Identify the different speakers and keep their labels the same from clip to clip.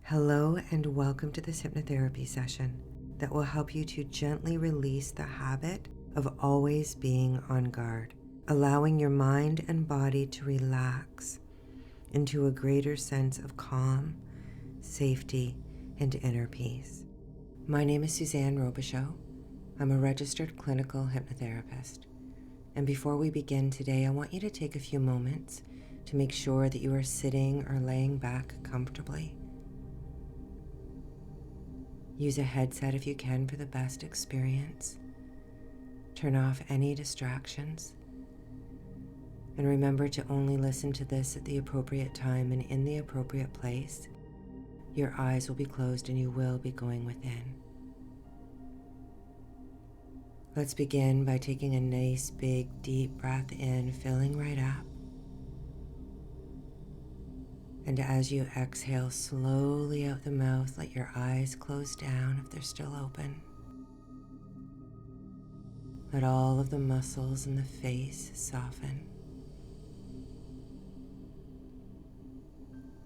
Speaker 1: Hello and welcome to this hypnotherapy session that will help you to gently release the habit of always being on guard, allowing your mind and body to relax into a greater sense of calm, safety, and inner peace. My name is Suzanne Robichaud. I'm a registered clinical hypnotherapist. And before we begin today, I want you to take a few moments to make sure that you are sitting or laying back comfortably. Use a headset if you can for the best experience. Turn off any distractions. And remember to only listen to this at the appropriate time and in the appropriate place. Your eyes will be closed and you will be going within. Let's begin by taking a nice big deep breath in, filling right up. And as you exhale slowly out the mouth, let your eyes close down if they're still open. Let all of the muscles in the face soften.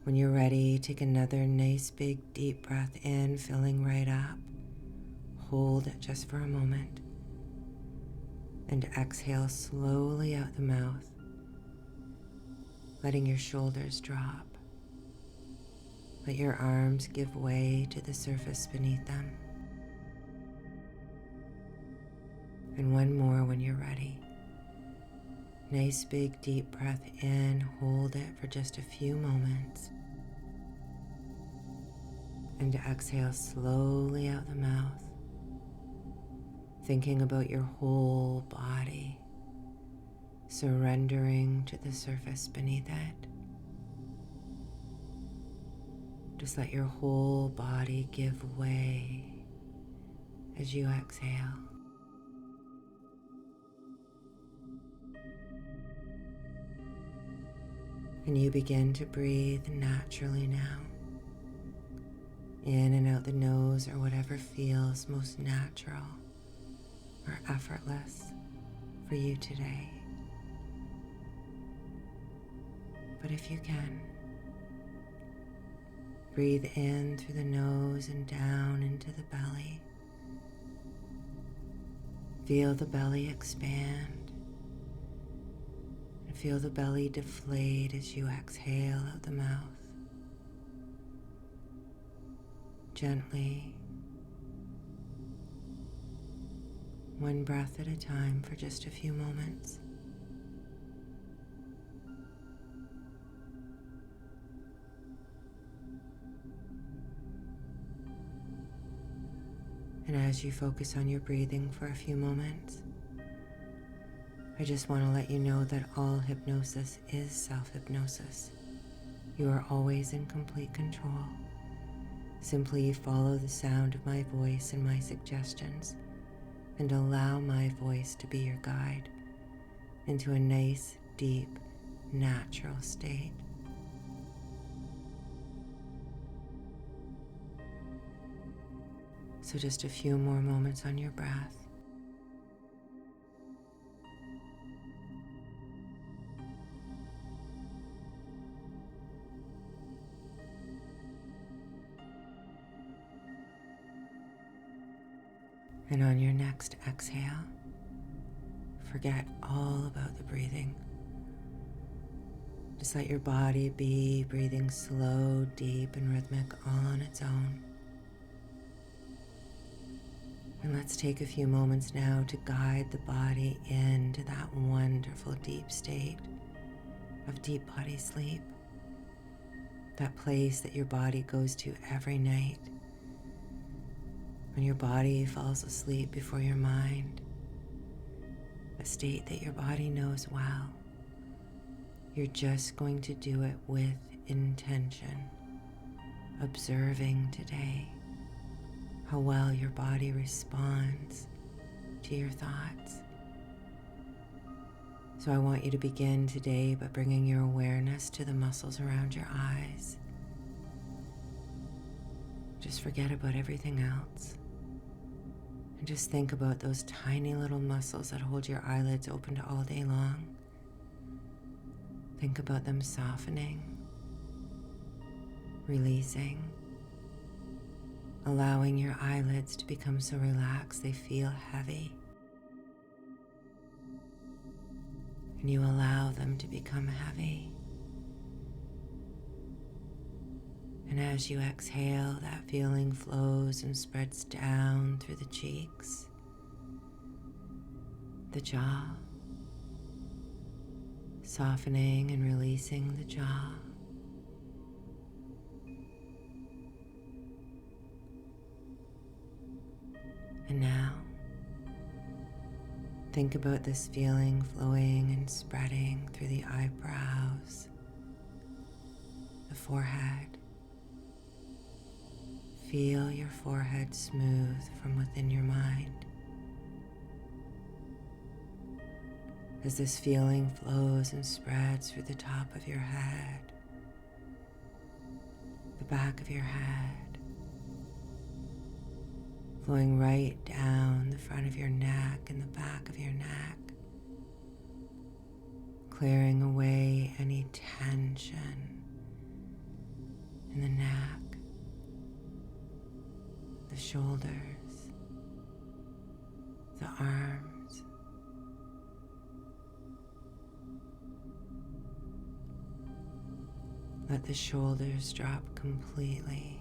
Speaker 1: When you're ready, take another nice big deep breath in, filling right up. Hold it just for a moment. And exhale slowly out the mouth, letting your shoulders drop. Let your arms give way to the surface beneath them. And one more when you're ready. Nice big deep breath in, hold it for just a few moments. And exhale slowly out the mouth, thinking about your whole body, surrendering to the surface beneath it. Just let your whole body give way as you exhale. And you begin to breathe naturally now. In and out the nose or whatever feels most natural or effortless for you today. But if you can, breathe in through the nose and down into the belly. Feel the belly expand and feel the belly deflate as you exhale out the mouth. Gently, one breath at a time for just a few moments. And as you focus on your breathing for a few moments, I just want to let you know that all hypnosis is self-hypnosis. You are always in complete control. Simply follow the sound of my voice and my suggestions, and allow my voice to be your guide into a nice, deep, natural state. So just a few more moments on your breath. And on your next exhale, forget all about the breathing. Just let your body be breathing slow, deep, and rhythmic all on its own. And let's take a few moments now to guide the body into that wonderful deep state of deep body sleep. That place that your body goes to every night when your body falls asleep before your mind. A state that your body knows well. You're just going to do it with intention, observing today how well your body responds to your thoughts. So I want you to begin today by bringing your awareness to the muscles around your eyes. Just forget about everything else. And just think about those tiny little muscles that hold your eyelids open all day long. Think about them softening, releasing, allowing your eyelids to become so relaxed they feel heavy. And you allow them to become heavy. And as you exhale, that feeling flows and spreads down through the cheeks, the jaw, softening and releasing the jaw. And now, think about this feeling flowing and spreading through the eyebrows, the forehead. Feel your forehead smooth from within your mind. As this feeling flows and spreads through the top of your head, the back of your head, flowing right down the front of your neck and the back of your neck, clearing away any tension in the neck, the shoulders, the arms. Let the shoulders drop completely.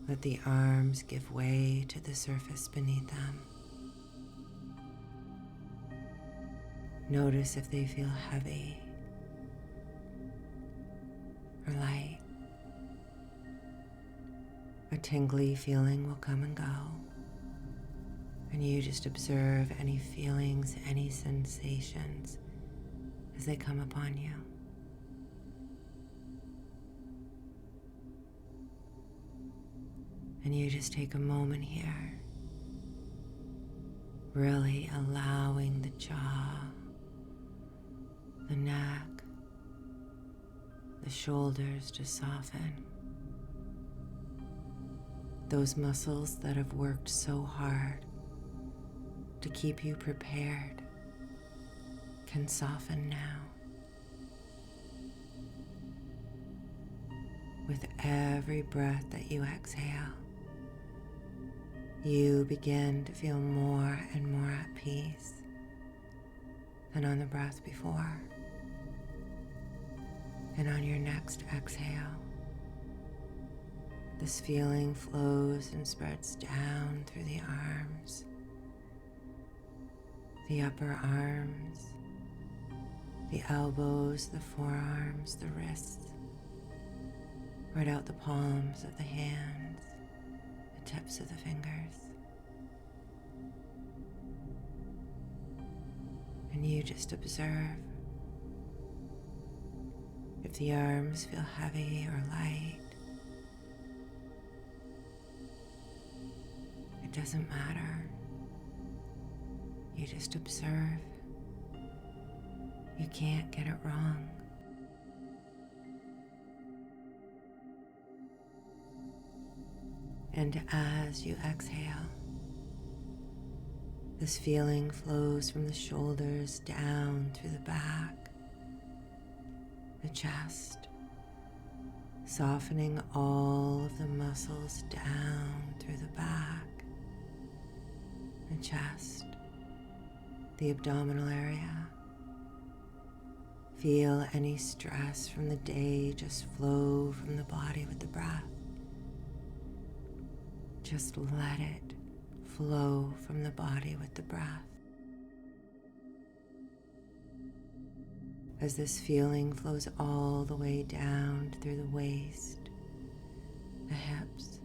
Speaker 1: Let the arms give way to the surface beneath them. Notice if they feel heavy or light. A tingly feeling will come and go, and you just observe any feelings, any sensations as they come upon you. And you just take a moment here, really allowing the jaw, the neck, the shoulders to soften. Those muscles that have worked so hard to keep you prepared can soften now. With every breath that you exhale, you begin to feel more and more at peace than on the breath before. And on your next exhale, this feeling flows and spreads down through the arms, the upper arms, the elbows, the forearms, the wrists, right out the palms of the hands, the tips of the fingers. And you just observe if the arms feel heavy or light. It doesn't matter. You just observe. You can't get it wrong. And as you exhale, this feeling flows from the shoulders down through the back, the chest, softening all of the muscles down through the back, the chest, the abdominal area. Feel any stress from the day just flow from the body with the breath. Just let it flow from the body with the breath. As this feeling flows all the way down through the waist, the hips,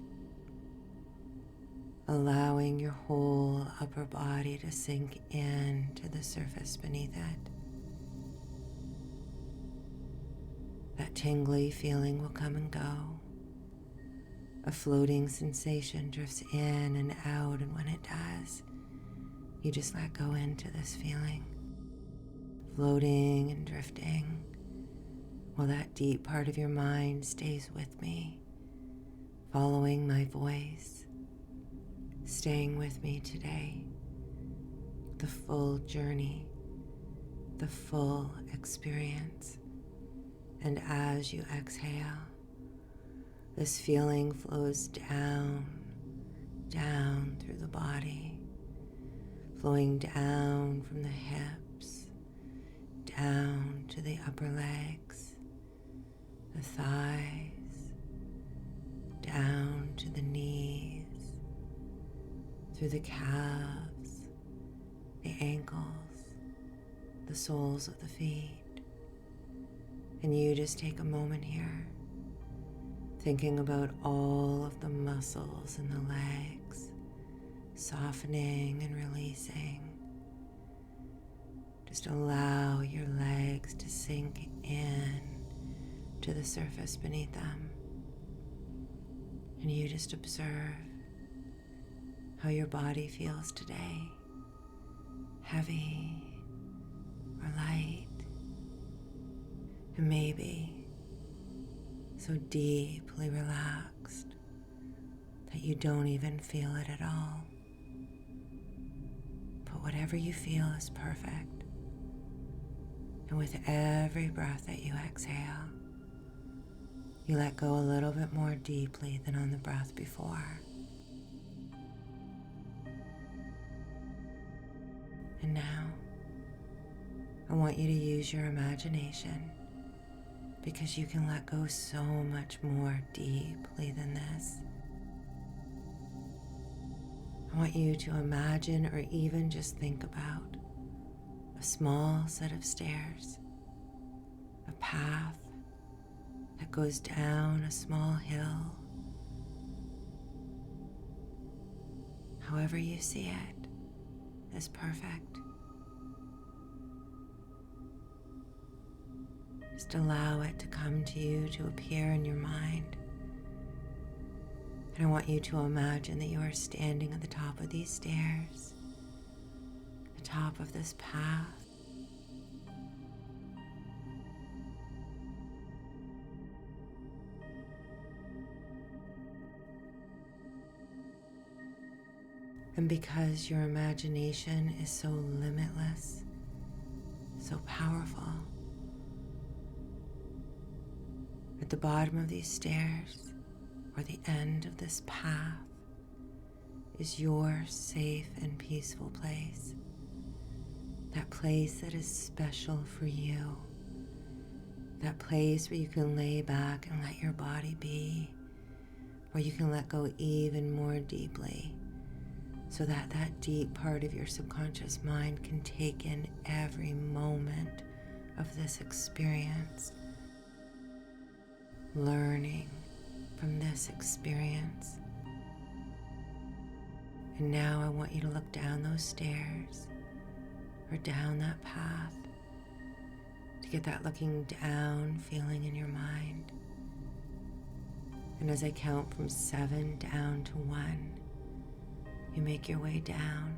Speaker 1: allowing your whole upper body to sink into the surface beneath it. That tingly feeling will come and go. A floating sensation drifts in and out, and when it does, you just let go into this feeling, floating and drifting, while that deep part of your mind stays with me, following my voice, staying with me today, the full journey, the full experience. And as you exhale, This feeling flows down through the body, flowing down from the hips, down to the upper legs, the thighs, down to the knees, through the calves, the ankles, the soles of the feet. And you just take a moment here, thinking about all of the muscles in the legs, softening and releasing. Just allow your legs to sink in to the surface beneath them. And you just observe how your body feels today, heavy or light, and maybe so deeply relaxed that you don't even feel it at all. But whatever you feel is perfect. And with every breath that you exhale, you let go a little bit more deeply than on the breath before. And now, I want you to use your imagination, because you can let go so much more deeply than this. I want you to imagine or even just think about a small set of stairs, a path that goes down a small hill. However you see it is perfect. Just allow it to come to you, to appear in your mind. And I want you to imagine that you are standing at the top of these stairs, the top of this path. And because your imagination is so limitless, so powerful, at the bottom of these stairs, or the end of this path, is your safe and peaceful place. That place that is special for you. That place where you can lay back and let your body be, where you can let go even more deeply, so that that deep part of your subconscious mind can take in every moment of this experience, learning from this experience. And now I want you to look down those stairs or down that path to get that looking down feeling in your mind. And as I count from 7 down to 1, you make your way down,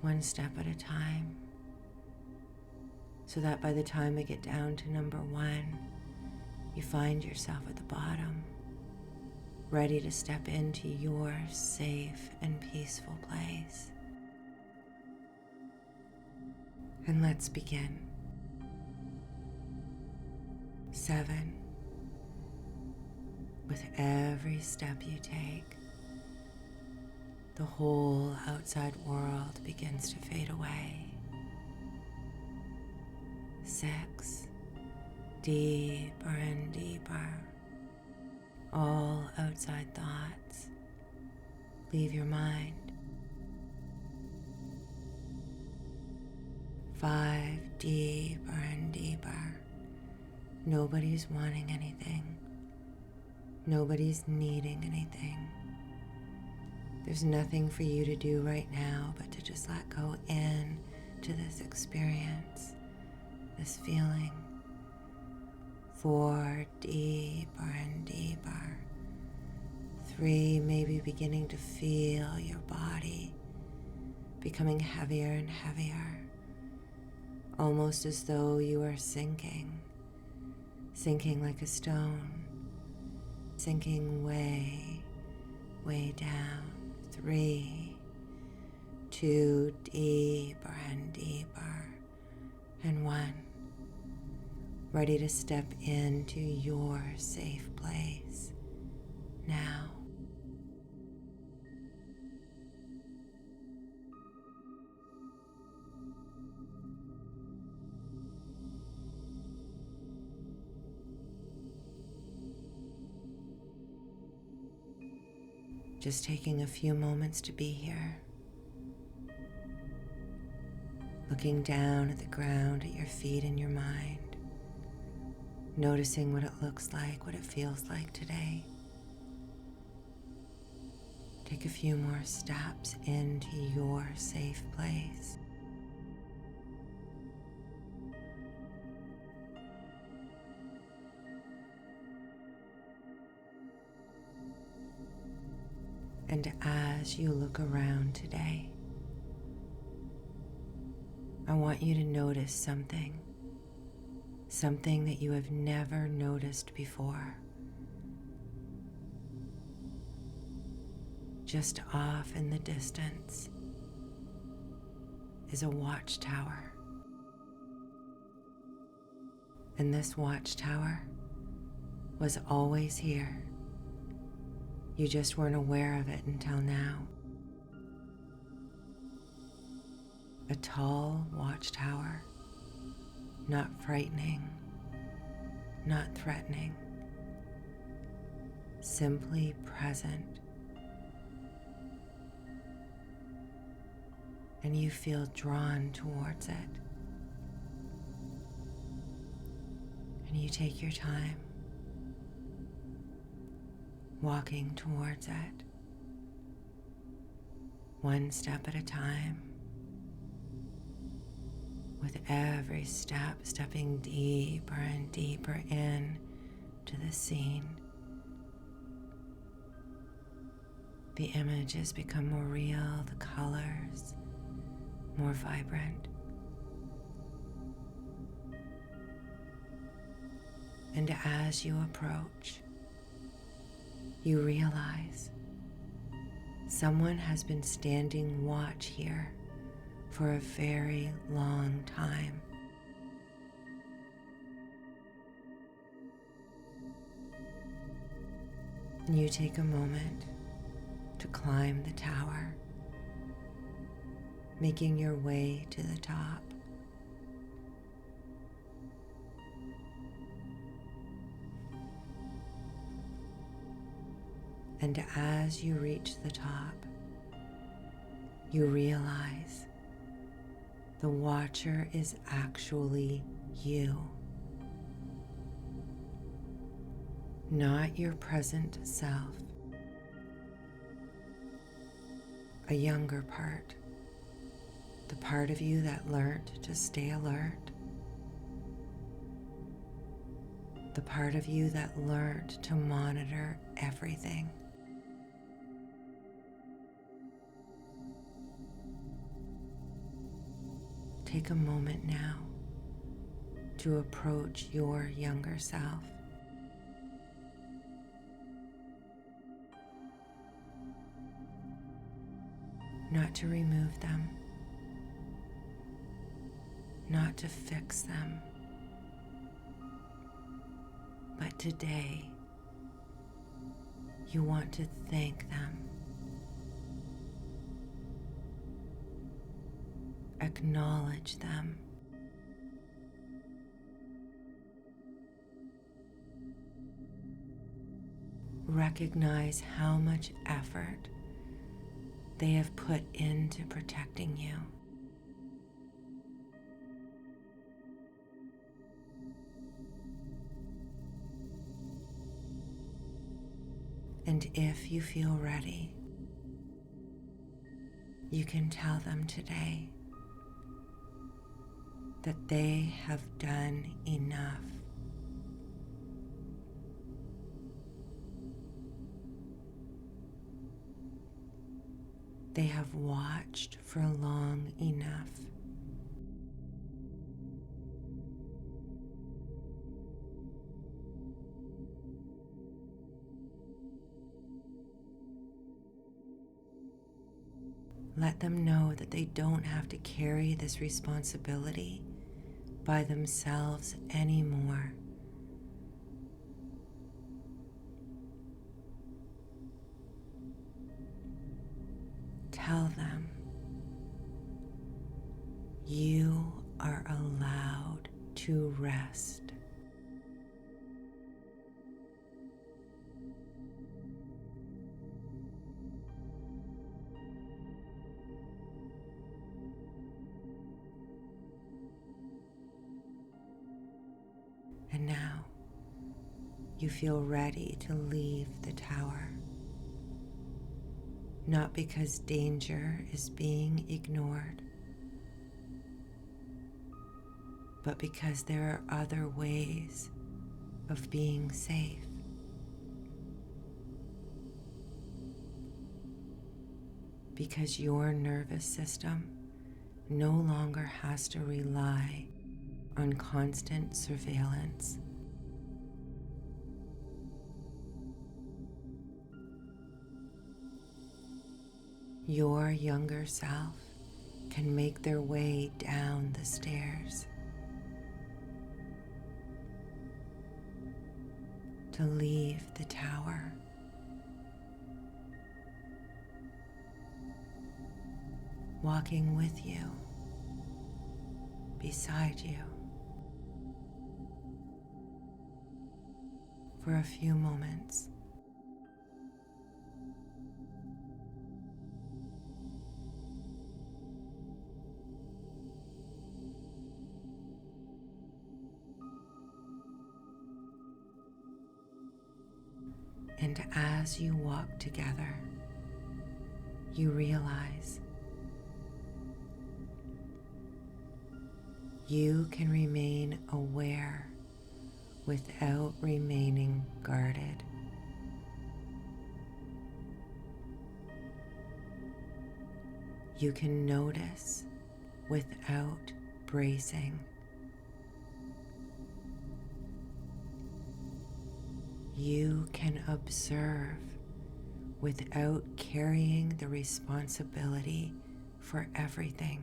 Speaker 1: one step at a time, so that by the time I get down to number 1, you find yourself at the bottom, ready to step into your safe and peaceful place. And let's begin. 7. With every step you take, the whole outside world begins to fade away. 6. Deeper and deeper. All outside thoughts leave your mind. 5. Deeper and deeper. Nobody's wanting anything. Nobody's needing anything. There's nothing for you to do right now but to just let go in to this experience, this feeling. 4. Deeper and deeper. 3. Maybe beginning to feel your body becoming heavier and heavier, almost as though you are sinking like a stone, sinking way, way down. 3. 2. Deeper and deeper. And 1. ready to step into your safe place now. Just taking a few moments to be here, looking down at the ground at your feet in your mind, noticing what it looks like, what it feels like today. Take a few more steps into your safe place. And as you look around today, I want you to notice something that you have never noticed before. Just off in the distance is a watchtower. And this watchtower was always here. You just weren't aware of it until now. A tall watchtower, not frightening, not threatening, simply present. And you feel drawn towards it. And you take your time walking towards it, one step at a time, with every step stepping deeper and deeper in to the scene. The images become more real, the colors more vibrant. And as you approach, you realize someone has been standing watch here for a very long time. You take a moment to climb the tower, making your way to the top. And as you reach the top, you realize the watcher is actually you, not your present self, a younger part, the part of you that learned to stay alert, the part of you that learned to monitor everything. Take a moment now to approach your younger self. Not to remove them, not to fix them, but today you want to thank them. Acknowledge them. Recognize how much effort they have put into protecting you. And if you feel ready, you can tell them today that they have done enough. They have watched for long enough. Let them know that they don't have to carry this responsibility by themselves anymore. Tell them you are allowed to rest. And now you feel ready to leave the tower. Not because danger is being ignored, but because there are other ways of being safe. Because your nervous system no longer has to rely on constant surveillance. Your younger self can make their way down the stairs to leave the tower. Walking with you, beside you, for a few moments. And as you walk together, you realize you can remain aware without remaining guarded. You can notice without bracing. You can observe without carrying the responsibility for everything.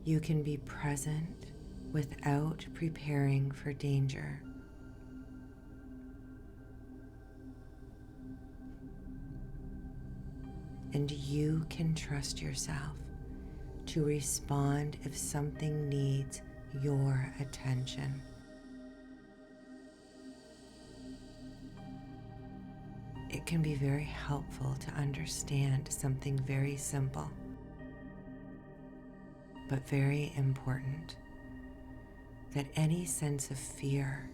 Speaker 1: You can be present without preparing for danger. And you can trust yourself to respond if something needs your attention. It can be very helpful to understand something very simple, but very important, that any sense of fear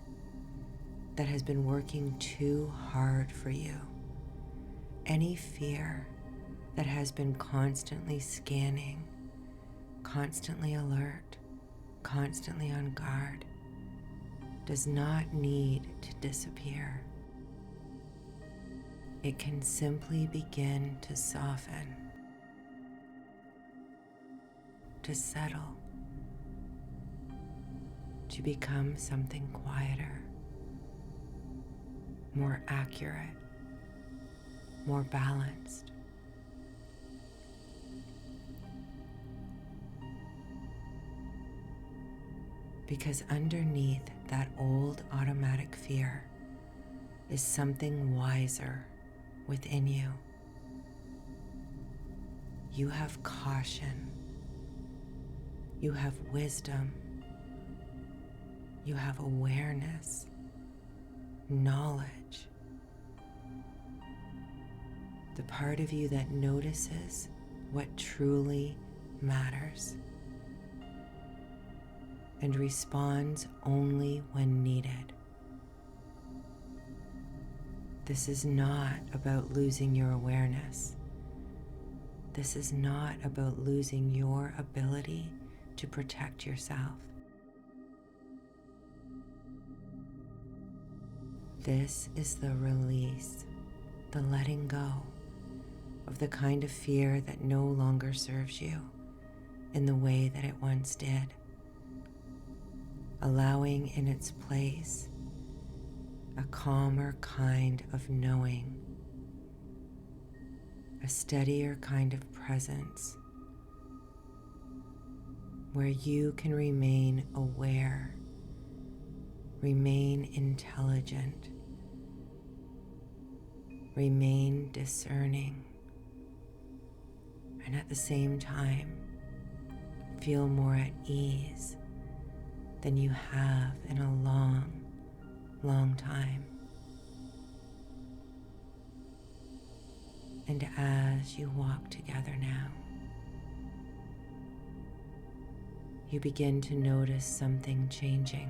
Speaker 1: that has been working too hard for you, any fear that has been constantly scanning, constantly alert, constantly on guard, does not need to disappear. It can simply begin to soften, to settle, to become something quieter, more accurate, more balanced. Because underneath that old automatic fear is something wiser within you. You have caution. You have wisdom. You have awareness, knowledge. The part of you that notices what truly matters and responds only when needed. This is not about losing your awareness. This is not about losing your ability to protect yourself. This is the release, the letting go of the kind of fear that no longer serves you in the way that it once did. Allowing in its place a calmer kind of knowing, a steadier kind of presence where you can remain aware, remain intelligent, remain discerning, and at the same time feel more at ease than you have in a long, long time. And as you walk together now, you begin to notice something changing.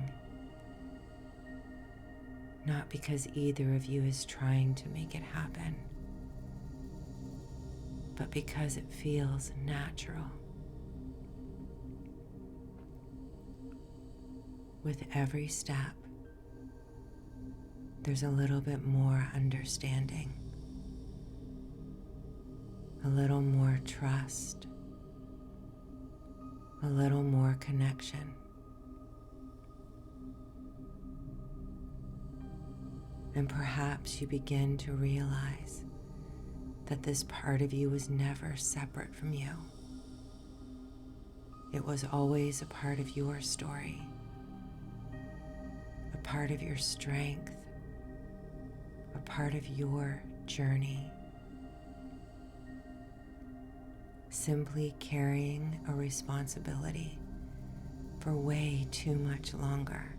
Speaker 1: Not because either of you is trying to make it happen, but because it feels natural. With every step, there's a little bit more understanding, a little more trust, a little more connection. And perhaps you begin to realize that this part of you was never separate from you. It was always a part of your story, a part of your strength, a part of your journey, simply carrying a responsibility for way too much longer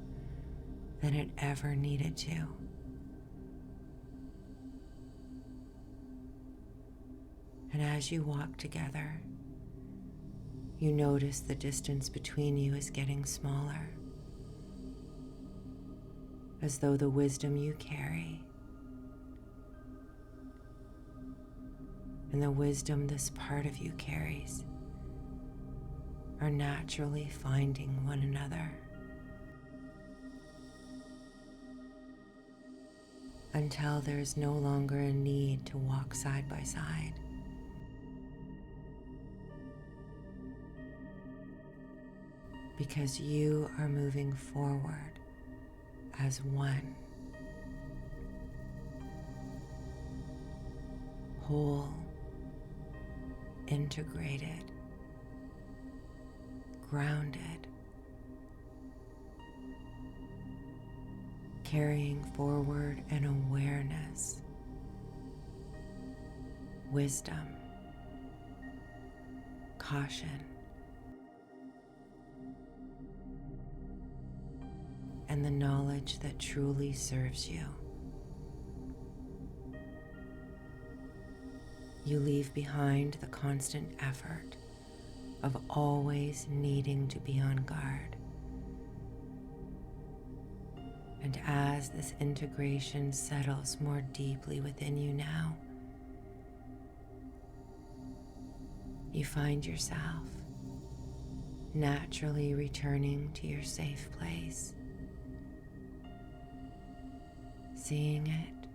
Speaker 1: than it ever needed to. And as you walk together, you notice the distance between you is getting smaller, as though the wisdom you carry and the wisdom this part of you carries are naturally finding one another, until there is no longer a need to walk side by side. Because you are moving forward as one, whole, integrated, grounded, carrying forward an awareness, wisdom, caution, and the knowledge that truly serves you. You leave behind the constant effort of always needing to be on guard. And as this integration settles more deeply within you now, you find yourself naturally returning to your safe place, seeing it,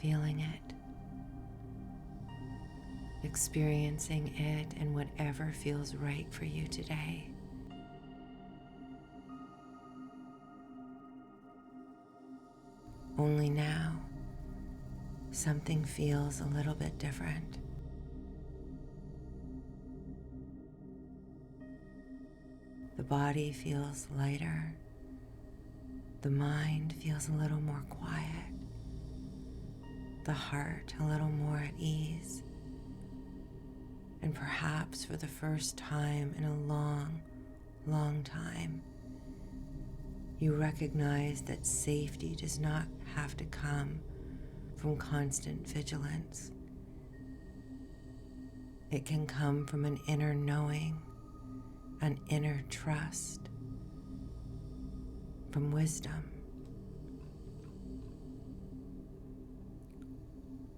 Speaker 1: feeling it, experiencing it in whatever feels right for you today. Only now, something feels a little bit different. The body feels lighter. The mind feels a little more quiet. The heart a little more at ease. And perhaps for the first time in a long, long time, you recognize that safety does not have to come from constant vigilance. It can come from an inner knowing, an inner trust, from wisdom,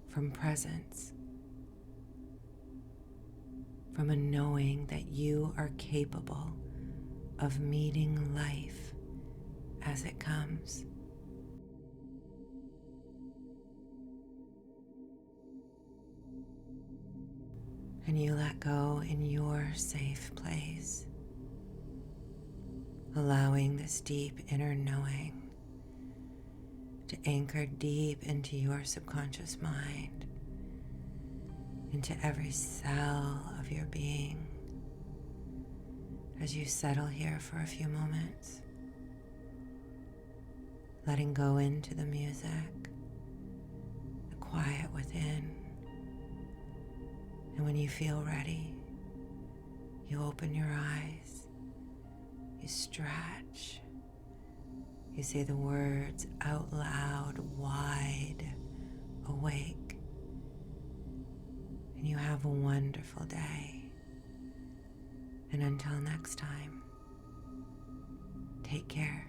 Speaker 1: from presence, from a knowing that you are capable of meeting life as it comes. And you let go in your safe place, allowing this deep inner knowing to anchor deep into your subconscious mind into every cell of your being as you settle here for a few moments, letting go into the music, the quiet within. And when you feel ready, you open your eyes, you stretch, you say the words out loud, wide awake, and you have a wonderful day. And until next time, take care.